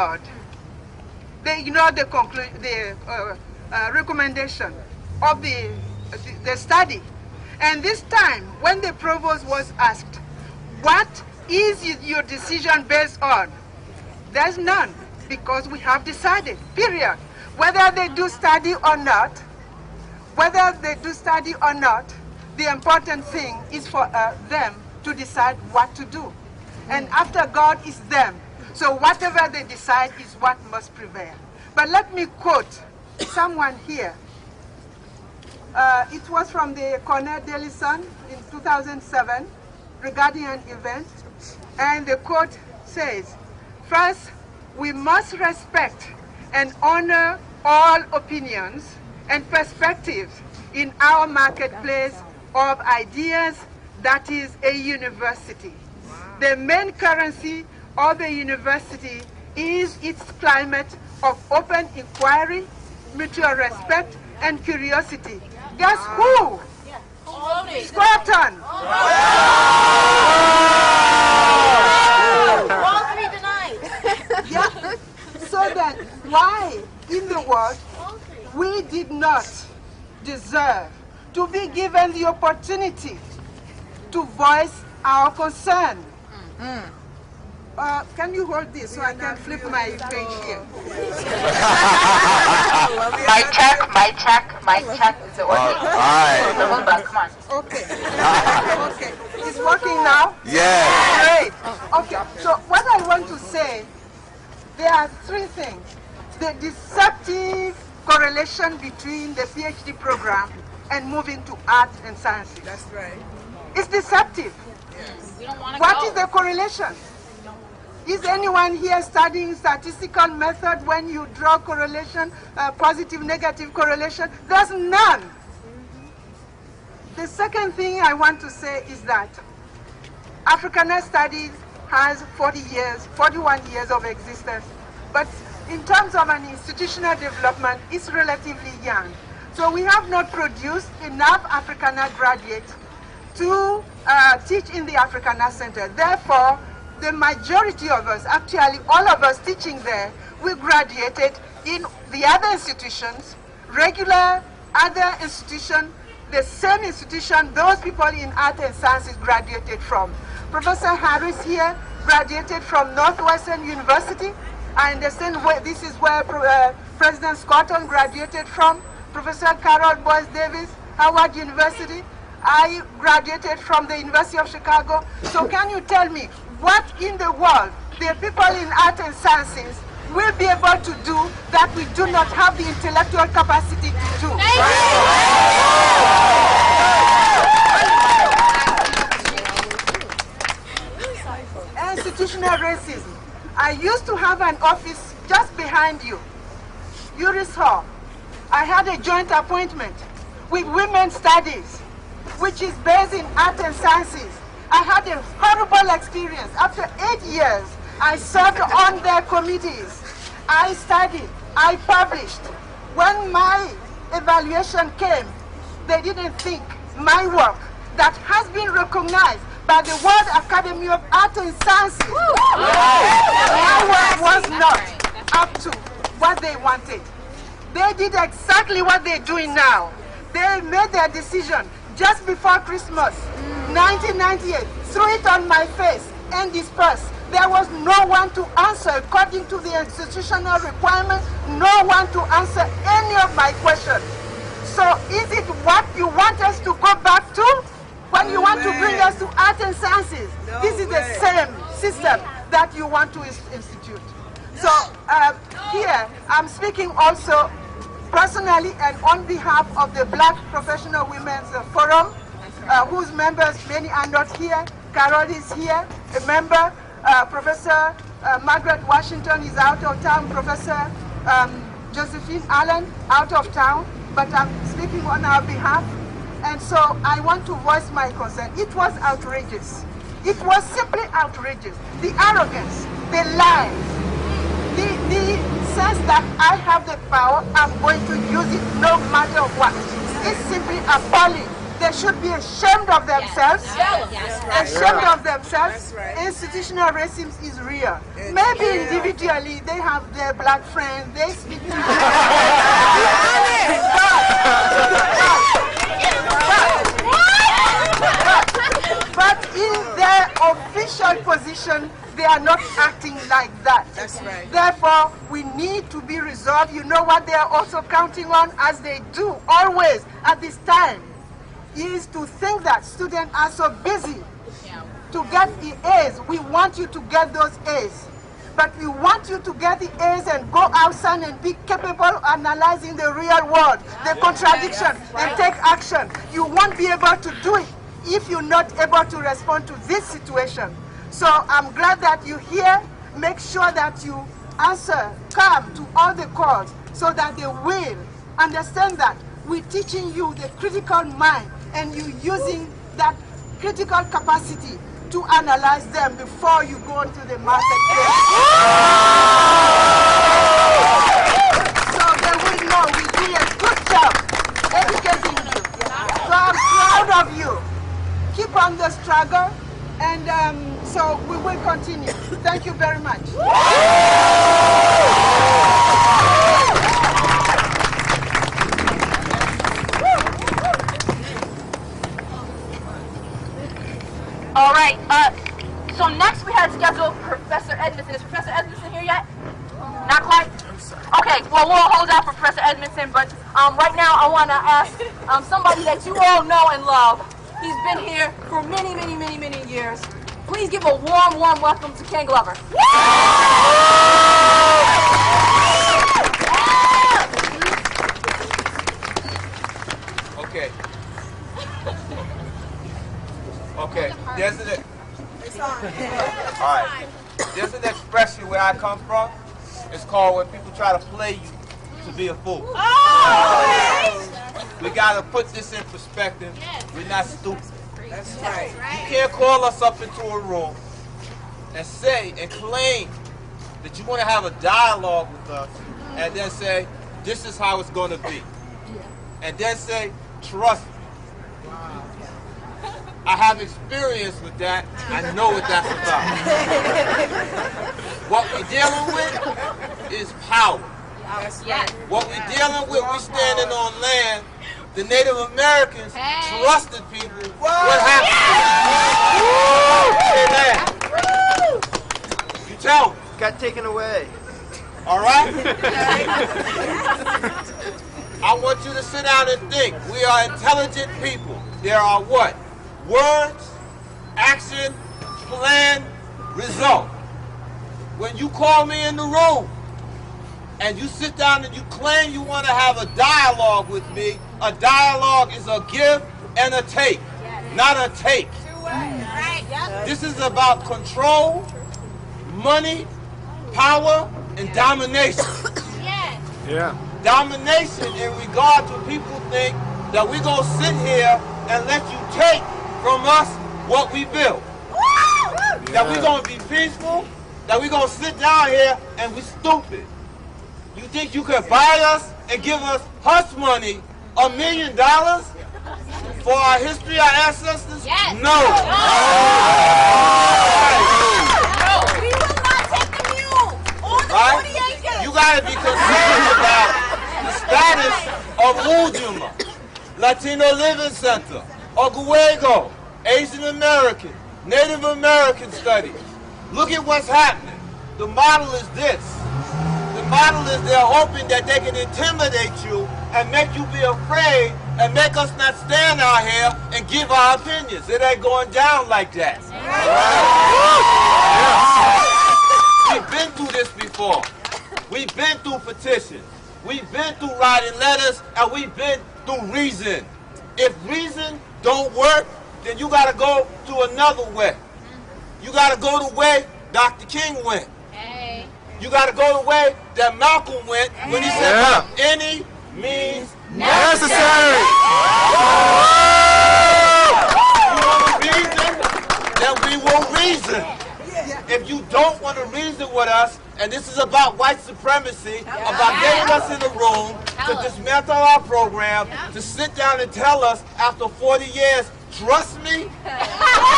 ignored. They ignored the recommendation of the study. And this time, when the provost was asked, what is your decision based on? There's none, because we have decided, period. Whether they do study or not, the important thing is for them to decide what to do. And after God is them. So whatever they decide is what must prevail. But let me quote someone here. It was from the Cornell Daily Sun in 2007 regarding an event. And the quote says, "First, we must respect and honor all opinions and perspectives in our marketplace of ideas, that is a university. The main currency of a university is its climate of open inquiry, mutual respect, and curiosity." Guess who? Scranton. All three denied. Yeah. So then, why in the world we did not deserve to be given the opportunity to voice our concern? Can you hold this so I can flip my page here? Mic check. Is it working? All right. Come on. Okay. Okay. It's working now? Yeah. Great. Okay. So what I want to say, there are three things. The deceptive correlation between the PhD program and moving to art and sciences. That's right. It's deceptive. Yes. We don't want to What go. is the correlation? Is anyone here studying statistical method when you draw correlation, positive, negative correlation? There's none. The second thing I want to say is that Africana Studies has 41 years of existence, but in terms of an institutional development, it's relatively young. So we have not produced enough Africana graduates to teach in the Africana Center. Therefore, the majority of us, actually all of us teaching there, we graduated in the other institutions, regular other institution, the same institution those people in art and sciences graduated from. Professor Harris here graduated from Northwestern University. I understand this is where President Scotton graduated from. Professor Carol Boyce Davis, Howard University. I graduated from the University of Chicago. So can you tell me, what in the world the people in art and sciences will be able to do that we do not have the intellectual capacity to do? Institutional racism. I used to have an office just behind you, Uris Hall. I had a joint appointment with Women's Studies, which is based in art and sciences. I had a horrible experience. After 8 years, I served on their committees. I studied, I published. When my evaluation came, they didn't think my work that has been recognized by the World Academy of Art and Sciences, my work was not up to what they wanted. They did exactly what they're doing now. They made their decision just before Christmas, 1998, threw it on my face and dispersed. There was no one to answer according to the institutional requirements, no one to answer any of my questions. So is it what you want us to go back to? When you want to bring us to art and sciences, this is the same system that you want to institute. So here, I'm speaking also personally and on behalf of the Black Professional Women's Forum, whose members, many are not here. Carol is here, a member. Professor Margaret Washington is out of town. Professor Josephine Allen, out of town. But I'm speaking on our behalf. And so I want to voice my concern. It was outrageous. It was simply outrageous. The arrogance, the lies, the sense that I have the power, I'm going to use it no matter what. It's simply appalling. They should be ashamed of themselves. Ashamed of themselves. Institutional racism is real. Maybe individually they have their black friends, they speak to but in their official position, they are not acting like that. That's right. Therefore, we need to be resolved. You know what they are also counting on, as they do always at this time, is to think that students are so busy to get the A's. We want you to get those A's. But we want you to get the A's and go outside and be capable of analyzing the real world, the contradiction, and take action. You won't be able to do it if you're not able to respond to this situation. So I'm glad that you're here. Make sure that you answer, come to all the calls so that they will understand that we're teaching you the critical mind and you're using that critical capacity to analyze them before you go into the marketplace. So they will know we do a good job educating you. So I'm proud of you. Keep on the struggle, and so we will continue. Thank you very much. All right, so next we had scheduled Professor Edmondson. Is Professor Edmondson here yet? Not quite? Okay, well, we'll hold out for Professor Edmondson, but right now I want to ask somebody that you all know and love. He's been here for many, many, many, many years. Please give a warm, warm welcome to Ken Glover. Okay. Okay, there's an alright. There's an expression where I come from. It's called when people try to play you to be a fool. We gotta put this in perspective. We're not stupid. That's right. You can't call us up into a room and say and claim that you want to have a dialogue with us and then say, this is how it's gonna be. And then say, trust me. I have experience with that. I know what that's about. What we're dealing with is power. What we're dealing with, we're standing on land. The Native Americans trusted people. What happened? You tell me. Got taken away. All right? I want you to sit down and think. We are intelligent people. There are what? Words, action, plan, result. When you call me in the room and you sit down and you claim you want to have a dialogue with me, a dialogue is a give and a take, not a take. This is about control, money, power, and domination. Yeah. Domination in regard to people think that we're going to sit here and let you take from us what we built. That we're going to be peaceful, that we're going to sit down here and we're stupid. You think you can buy us and give us hush money, $1 million for our history, our ancestors? Yes. No. We will not take the mule or the 40 acres. You got to be concerned about the status of Ujuma, Latino Living Center, Oguego, Asian American, Native American Studies. Look at what's happening. The model is this. The model is they're hoping that they can intimidate you and make you be afraid and make us not stand out here and give our opinions. It ain't going down like that. We've been through this before. We've been through petitions. We've been through writing letters, and we've been through reason. If reason don't work, then you got to go to another way. You got to go the way Dr. King went. You got to go the way that Malcolm went when he said, by any means necessary. You want to reason? Then we will reason. If you don't want to reason with us, And this is about white supremacy, about getting us in the room to dismantle our program, to sit down and tell us after 40 years, trust me,